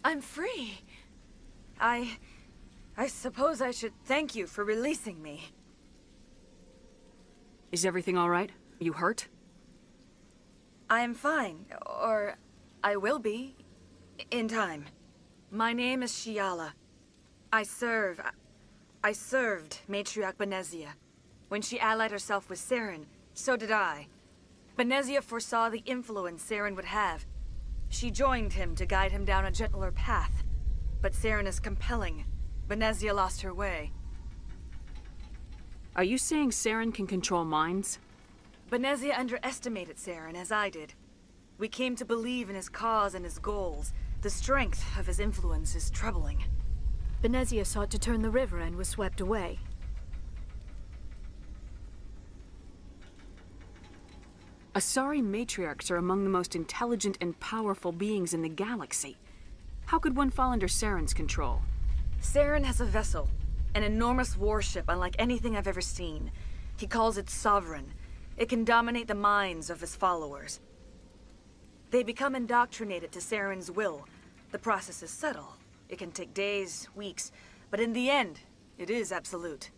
I'm free. I suppose I should thank you for releasing me. Is everything all right? Are you hurt? I am fine, or I will be, in time. My name is Shiala. I served Matriarch Benezia. When she allied herself with Saren, so did I. Benezia foresaw the influence Saren would have. She joined him to guide him down a gentler path. But Saren is compelling. Benezia lost her way. Are you saying Saren can control minds? Benezia underestimated Saren, as I did. We came to believe in his cause and his goals. The strength of his influence is troubling. Benezia sought to turn the river and was swept away. Asari matriarchs are among the most intelligent and powerful beings in the galaxy. How could one fall under Saren's control? Saren has a vessel, an enormous warship unlike anything I've ever seen. He calls it Sovereign. It can dominate the minds of his followers. They become indoctrinated to Saren's will. The process is subtle. It can take days, weeks, but in the end, it is absolute.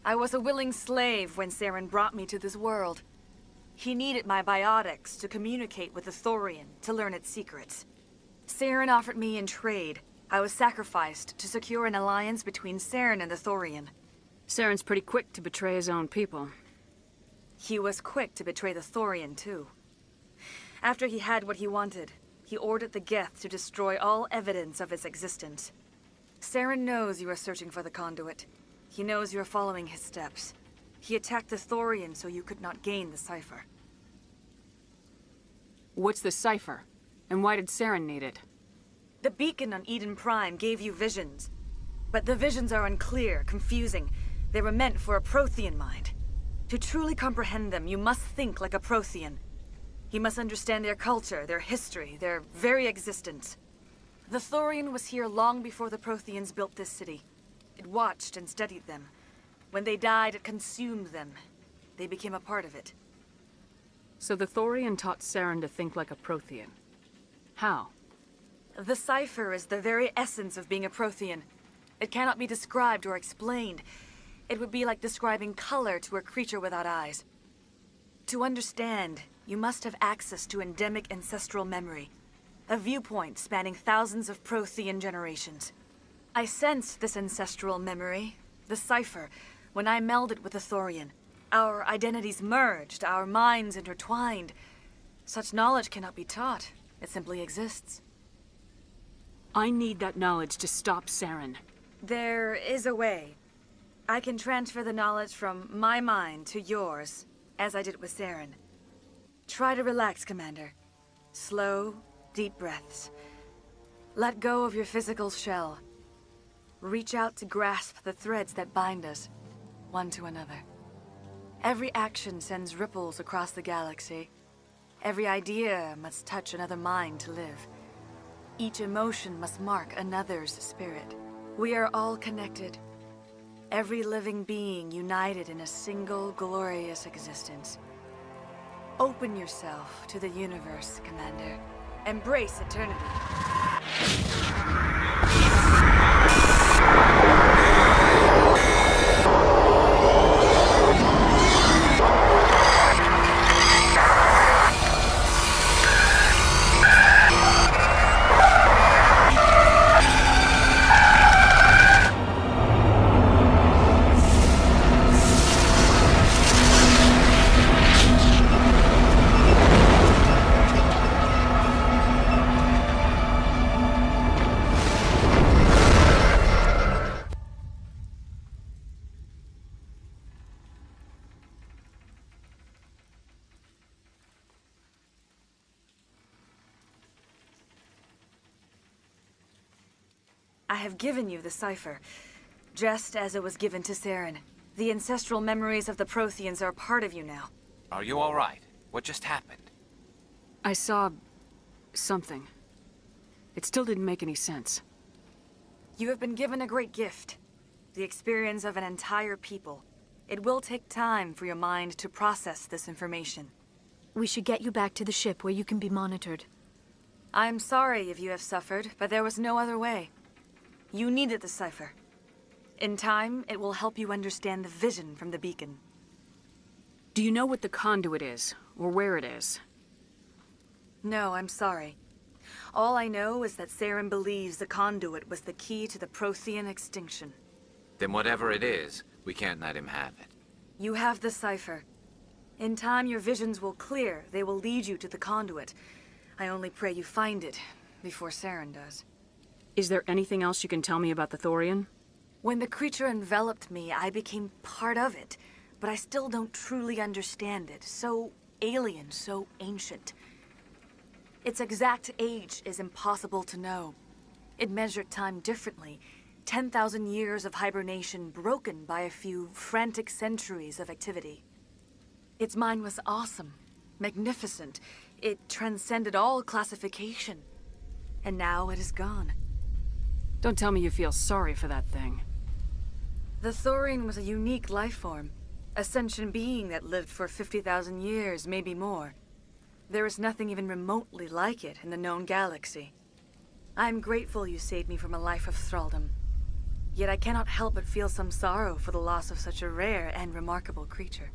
I was a willing slave when Saren brought me to this world. He needed my biotics to communicate with the Thorian, to learn its secrets. Saren offered me in trade. I was sacrificed to secure an alliance between Saren and the Thorian. Saren's pretty quick to betray his own people. He was quick to betray the Thorian, too. After he had what he wanted, he ordered the Geth to destroy all evidence of its existence. Saren knows you are searching for the conduit. He knows you are following his steps. He attacked the Thorian so you could not gain the cipher. What's the cipher? And why did Saren need it? The beacon on Eden Prime gave you visions. But the visions are unclear, confusing. They were meant for a Prothean mind. To truly comprehend them, you must think like a Prothean. You must understand their culture, their history, their very existence. The Thorian was here long before the Protheans built this city. It watched and studied them. When they died, it consumed them. They became a part of it. So the Thorian taught Saren to think like a Prothean. How? The cipher is the very essence of being a Prothean. It cannot be described or explained. It would be like describing color to a creature without eyes. To understand, you must have access to endemic ancestral memory. A viewpoint spanning thousands of Prothean generations. I sensed this ancestral memory, the cipher, when I melded with the Thorian. Our identities merged, our minds intertwined. Such knowledge cannot be taught. It simply exists. I need that knowledge to stop Saren. There is a way. I can transfer the knowledge from my mind to yours, as I did with Saren. Try to relax, Commander. Slow, deep breaths. Let go of your physical shell. Reach out to grasp the threads that bind us, one to another. Every action sends ripples across the galaxy. Every idea must touch another mind to live. Each emotion must mark another's spirit. We are all connected. Every living being united in a single glorious existence. Open yourself to the universe, Commander. Embrace eternity. I have given you the cipher, just as it was given to Saren. The ancestral memories of the Protheans are a part of you now. Are you all right? What just happened? I saw... something. It still didn't make any sense. You have been given a great gift. The experience of an entire people. It will take time for your mind to process this information. We should get you back to the ship where you can be monitored. I'm sorry if you have suffered, but there was no other way. You needed the cipher. In time, it will help you understand the vision from the beacon. Do you know what the conduit is, or where it is? No, I'm sorry. All I know is that Saren believes the conduit was the key to the Prothean extinction. Then whatever it is, we can't let him have it. You have the cipher. In time, your visions will clear. They will lead you to the conduit. I only pray you find it before Saren does. Is there anything else you can tell me about the Thorian? When the creature enveloped me, I became part of it. But I still don't truly understand it. So alien, so ancient. Its exact age is impossible to know. It measured time differently. 10,000 years of hibernation broken by a few frantic centuries of activity. Its mind was awesome, magnificent. It transcended all classification. And now it is gone. Don't tell me you feel sorry for that thing. The Thorian was a unique life form. A sentient being that lived for 50,000 years, maybe more. There is nothing even remotely like it in the known galaxy. I'm grateful you saved me from a life of thraldom. Yet I cannot help but feel some sorrow for the loss of such a rare and remarkable creature.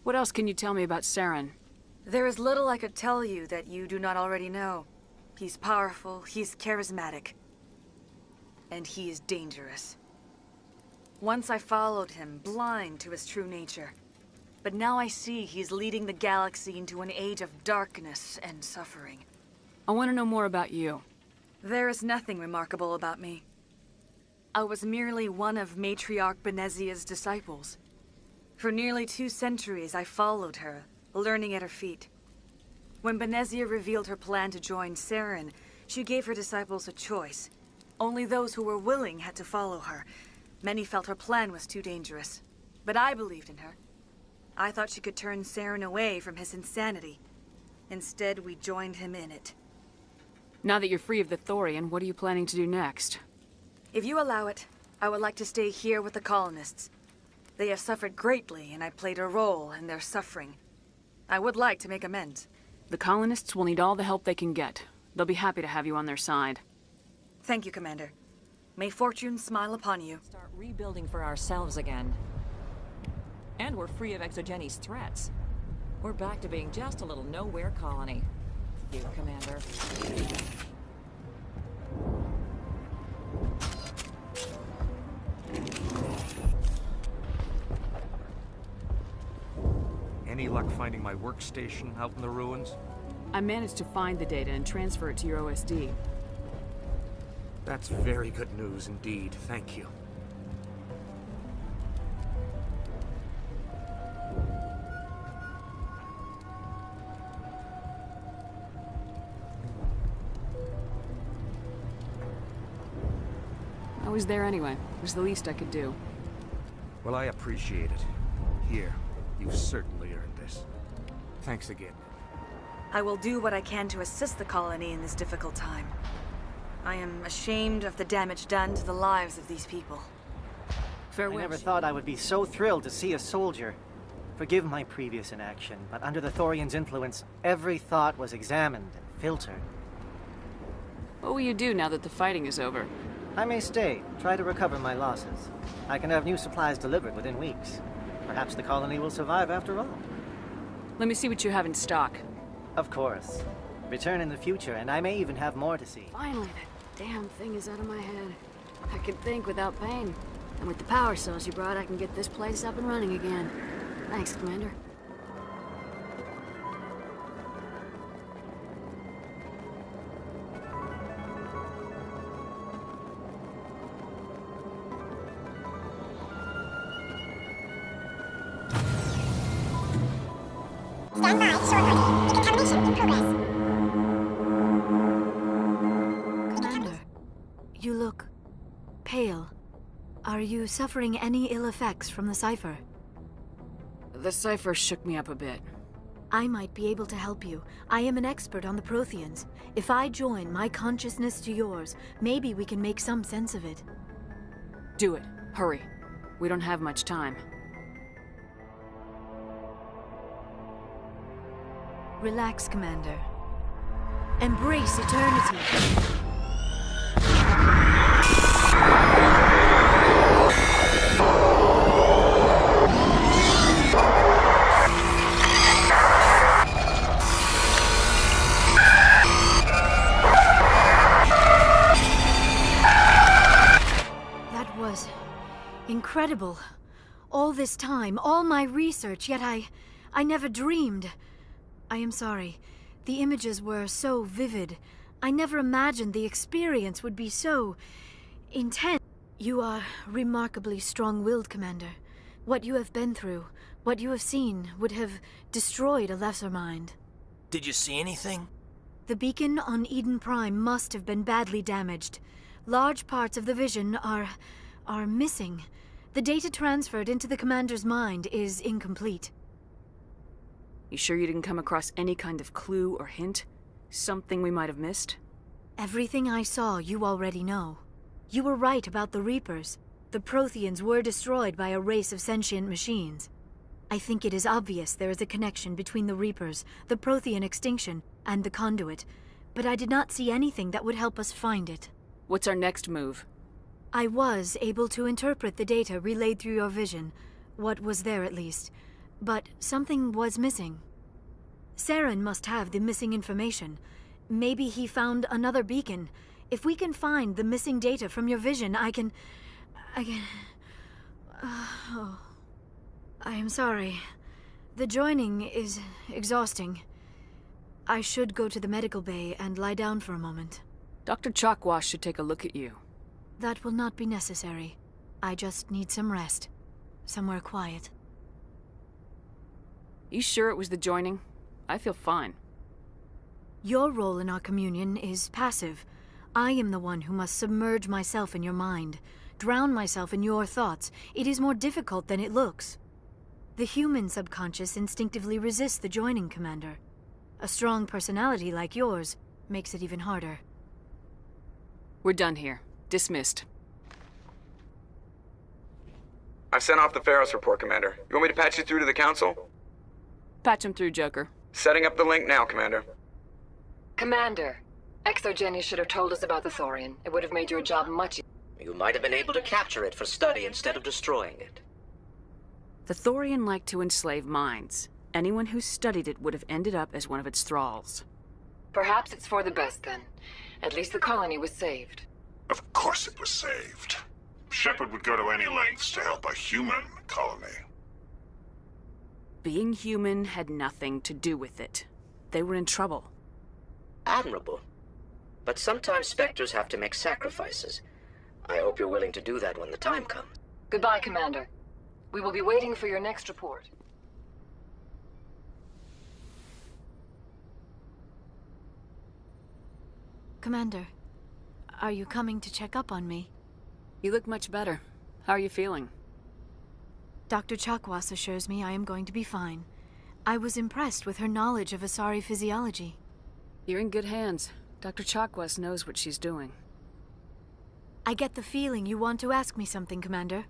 What else can you tell me about Saren? There is little I could tell you that you do not already know. He's powerful, he's charismatic. And he is dangerous. Once I followed him, blind to his true nature. But now I see he's leading the galaxy into an age of darkness and suffering. I want to know more about you. There is nothing remarkable about me. I was merely one of Matriarch Benezia's disciples. For nearly 2 centuries I followed her, learning at her feet. When Benezia revealed her plan to join Saren, she gave her disciples a choice. Only those who were willing had to follow her. Many felt her plan was too dangerous. But I believed in her. I thought she could turn Saren away from his insanity. Instead, we joined him in it. Now that you're free of the Thorian, what are you planning to do next? If you allow it, I would like to stay here with the colonists. They have suffered greatly, and I played a role in their suffering. I would like to make amends. The colonists will need all the help they can get. They'll be happy to have you on their side. Thank you, Commander. May fortune smile upon you. Start rebuilding for ourselves again. And we're free of Exogenes' threats. We're back to being just a little nowhere colony. You, Commander. Any luck finding my workstation out in the ruins? I managed to find the data and transfer it to your OSD. That's very good news indeed. Thank you. I was there anyway. It was the least I could do. Well, I appreciate it. Here, you've certainly earned this. Thanks again. I will do what I can to assist the colony in this difficult time. I am ashamed of the damage done to the lives of these people. Farewell. I never thought I would be so thrilled to see a soldier. Forgive my previous inaction, but under the Thorian's influence, every thought was examined and filtered. What will you do now that the fighting is over? I may stay, try to recover my losses. I can have new supplies delivered within weeks. Perhaps the colony will survive after all. Let me see what you have in stock. Of course. Return in the future, and I may even have more to see. Finally, that damn thing is out of my head. I can think without pain. And with the power cells you brought, I can get this place up and running again. Thanks, Commander. Stand by, short order. Decontamination in progress. Commander, you look pale. Are you suffering any ill effects from the cipher? The cipher shook me up a bit. I might be able to help you. I am an expert on the Protheans. If I join my consciousness to yours, maybe we can make some sense of it. Do it. Hurry. We don't have much time. Relax, Commander. Embrace eternity. That was incredible. All this time, all my research, yet I never dreamed. I am sorry. The images were so vivid. I never imagined the experience would be so intense. You are remarkably strong-willed, Commander. What you have been through, what you have seen, would have destroyed a lesser mind. Did you see anything? The beacon on Eden Prime must have been badly damaged. Large parts of the vision are missing. The data transferred into the Commander's mind is incomplete. You sure you didn't come across any kind of clue or hint? Something we might have missed? Everything I saw you already know. You were right about the Reapers. The Protheans were destroyed by a race of sentient machines. I think it is obvious there is a connection between the Reapers, the Prothean extinction, and the Conduit, but I did not see anything that would help us find it. What's our next move? I was able to interpret the data relayed through your vision, what was there at least, but something was missing. Saren must have the missing information. Maybe he found another beacon. If we can find the missing data from your vision, I can... I am sorry. The joining is exhausting. I should go to the medical bay and lie down for a moment. Dr. Chalkwash should take a look at you. That will not be necessary. I just need some rest. Somewhere quiet. You sure it was the joining? I feel fine. Your role in our communion is passive. I am the one who must submerge myself in your mind, drown myself in your thoughts. It is more difficult than it looks. The human subconscious instinctively resists the joining, Commander. A strong personality like yours makes it even harder. We're done here. Dismissed. I've sent off the Pharos report, Commander. You want me to patch you through to the Council? Patch him through, Joker. Setting up the link now, Commander. Commander, Exogeny should have told us about the Thorian. It would have made your job much easier. You might have been able to capture it for study instead of destroying it. The Thorian liked to enslave minds. Anyone who studied it would have ended up as one of its thralls. Perhaps it's for the best, then. At least the colony was saved. Of course it was saved. Shepard would go to any lengths to help a human colony. Being human had nothing to do with it. They were in trouble. Admirable. But sometimes Spectres have to make sacrifices. I hope you're willing to do that when the time comes. Goodbye, Commander. We will be waiting for your next report. Commander, are you coming to check up on me? You look much better. How are you feeling? Dr. Chakwas assures me I am going to be fine. I was impressed with her knowledge of Asari physiology. You're in good hands. Dr. Chakwas knows what she's doing. I get the feeling you want to ask me something, Commander.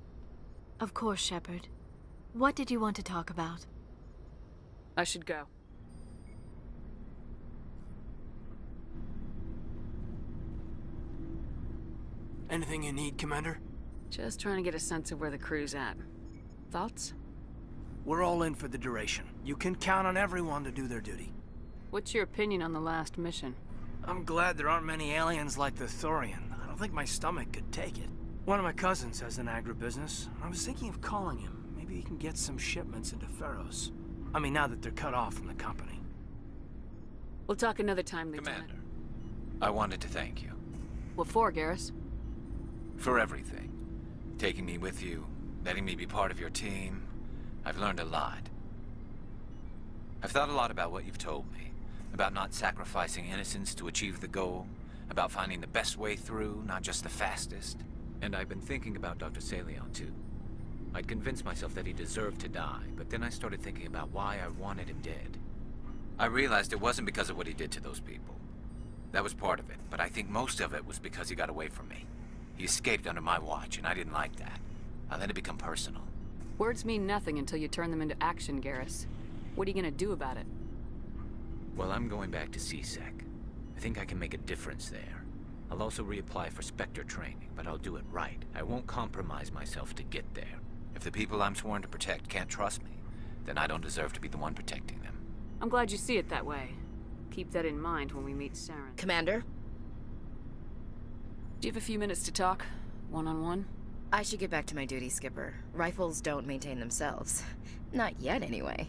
Of course, Shepard. What did you want to talk about? I should go. Anything you need, Commander? Just trying to get a sense of where the crew's at. Thoughts? We're all in for the duration. You can count on everyone to do their duty. What's your opinion on the last mission? I'm glad there aren't many aliens like the Thorian. I don't think my stomach could take it. One of my cousins has an agribusiness. I was thinking of calling him. Maybe he can get some shipments into Pharos. I mean, now that they're cut off from the company. We'll talk another time, Lieutenant. Commander, I wanted to thank you. What for, Garrus? For everything. Taking me with you, letting me be part of your team. I've learned a lot. I've thought a lot about what you've told me. About not sacrificing innocence to achieve the goal. About finding the best way through, not just the fastest. And I've been thinking about Dr. Saleon, too. I'd convinced myself that he deserved to die, but then I started thinking about why I wanted him dead. I realized it wasn't because of what he did to those people. That was part of it, but I think most of it was because he got away from me. He escaped under my watch, and I didn't like that. I let it become personal. Words mean nothing until you turn them into action, Garrus. What are you gonna do about it? Well, I'm going back to CSEC. I think I can make a difference there. I'll also reapply for Spectre training, but I'll do it right. I won't compromise myself to get there. If the people I'm sworn to protect can't trust me, then I don't deserve to be the one protecting them. I'm glad you see it that way. Keep that in mind when we meet Saren. Commander? Do you have a few minutes to talk? One-on-one? I should get back to my duty, Skipper. Rifles don't maintain themselves. Not yet, anyway.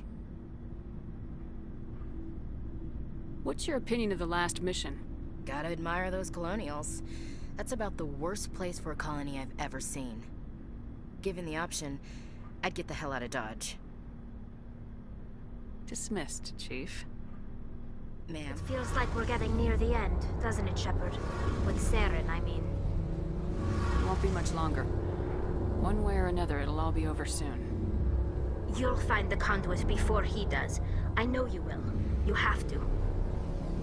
What's your opinion of the last mission? Gotta admire those colonials. That's about the worst place for a colony I've ever seen. Given the option, I'd get the hell out of Dodge. Dismissed, Chief. Ma'am. It feels like we're getting near the end, doesn't it, Shepard? With Saren, I mean. It won't be much longer. One way or another, it'll all be over soon. You'll find the conduit before he does. I know you will. You have to.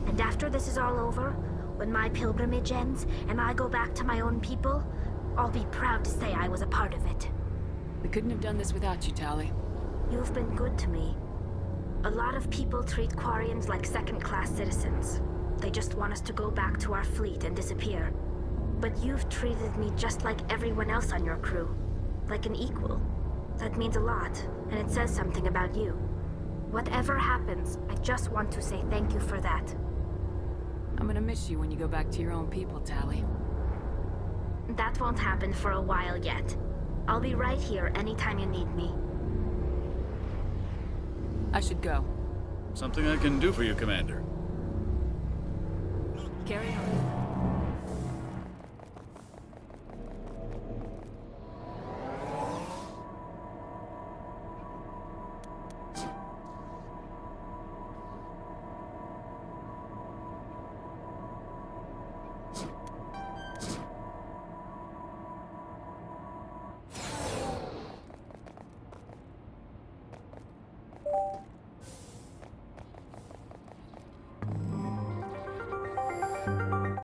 And after this is all over, when my pilgrimage ends and I go back to my own people, I'll be proud to say I was a part of it. We couldn't have done this without you, Tali. You've been good to me. A lot of people treat Quarians like second-class citizens. They just want us to go back to our fleet and disappear. But you've treated me just like everyone else on your crew. Like an equal. That means a lot, and it says something about you. Whatever happens, I just want to say thank you for that. I'm gonna miss you when you go back to your own people, Tali. That won't happen for a while yet. I'll be right here anytime you need me. I should go. Something I can do for you, Commander. Carry on.